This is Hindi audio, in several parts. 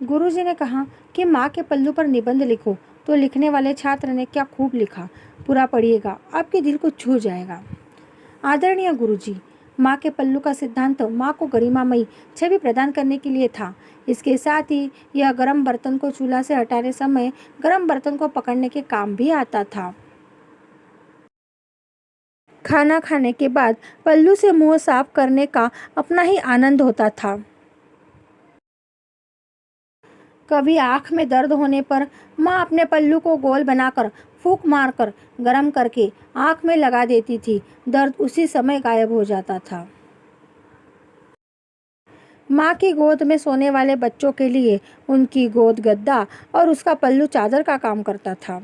गुरुजी ने कहा कि माँ के पल्लू पर निबंध लिखो। तो लिखने वाले छात्र ने क्या खूब लिखा, पूरा पढ़िएगा, आपके दिल को छू जाएगा। आदरणीय गुरुजी, माँ के पल्लू का सिद्धांत माँ को गरिमामयी छवि प्रदान करने के लिए था। इसके साथ ही यह गर्म बर्तन को चूल्हा से हटाने समय गर्म बर्तन को पकड़ने के काम भी आता था। खाना खाने के बाद पल्लू से मुंह साफ करने का अपना ही आनंद होता था। कभी आँख में दर्द होने पर माँ अपने पल्लू को गोल बनाकर फूंक मारकर गर्म करके आँख में लगा देती थी। दर्द उसी समय गायब हो जाता था। माँ की गोद में सोने वाले बच्चों के लिए उनकी गोद गद्दा और उसका पल्लू चादर का काम करता था।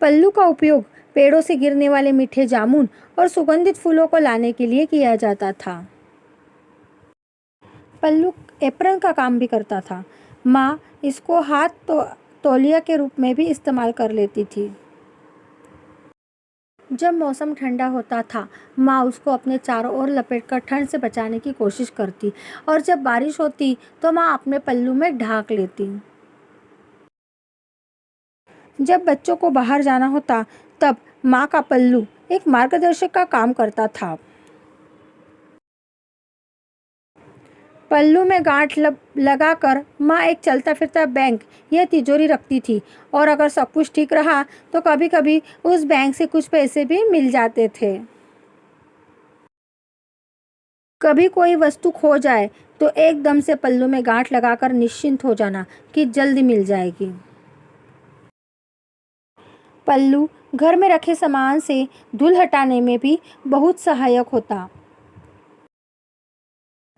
पल्लू का उपयोग पेड़ों से गिरने वाले मीठे जामुन और सुगंधित फूलों को लाने के लिए किया जाता था। पल्लू एप्रन का काम भी करता था। माँ इसको तौलिया के रूप में भी इस्तेमाल कर लेती थी। जब मौसम ठंडा होता था, माँ उसको अपने चारों ओर लपेटकर ठंड से बचाने की कोशिश करती और जब बारिश होती तो माँ अपने पल्लू में ढाक लेती। जब बच्चों को बाहर जाना होता तब माँ का पल्लू एक मार्गदर्शक का काम करता था। पल्लू में गांठ लगाकर माँ एक चलता फिरता बैंक या तिजोरी रखती थी और अगर सब कुछ ठीक रहा तो कभी कभी उस बैंक से कुछ पैसे भी मिल जाते थे। कभी कोई वस्तु खो जाए तो एकदम से पल्लू में गांठ लगाकर निश्चिंत हो जाना कि जल्दी मिल जाएगी। पल्लू घर में रखे सामान से धूल हटाने में भी बहुत सहायक होता।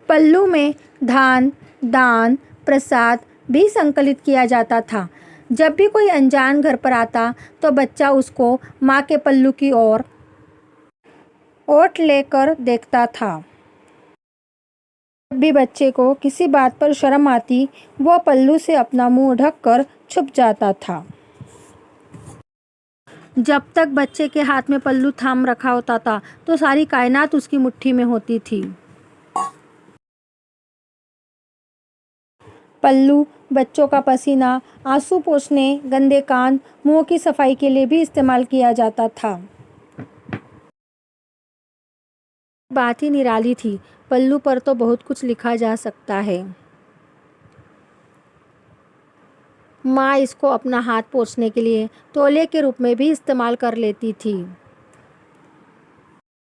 पल्लू में धान, दान, प्रसाद भी संकलित किया जाता था। जब भी कोई अनजान घर पर आता तो बच्चा उसको माँ के पल्लू की ओर ओट लेकर देखता था। जब भी बच्चे को किसी बात पर शर्म आती, वह पल्लू से अपना मुंह ढककर छुप जाता था। जब तक बच्चे के हाथ में पल्लू थाम रखा होता था तो सारी कायनात उसकी मुट्ठी में होती थी। पल्लू बच्चों का पसीना, आंसू पोंछने, गंदे कान, मुंह की सफाई के लिए भी इस्तेमाल किया जाता था। बात ही निराली थी। पल्लू पर तो बहुत कुछ लिखा जा सकता है। माँ इसको अपना हाथ पोंछने के लिए तौलिए के रूप में भी इस्तेमाल कर लेती थी।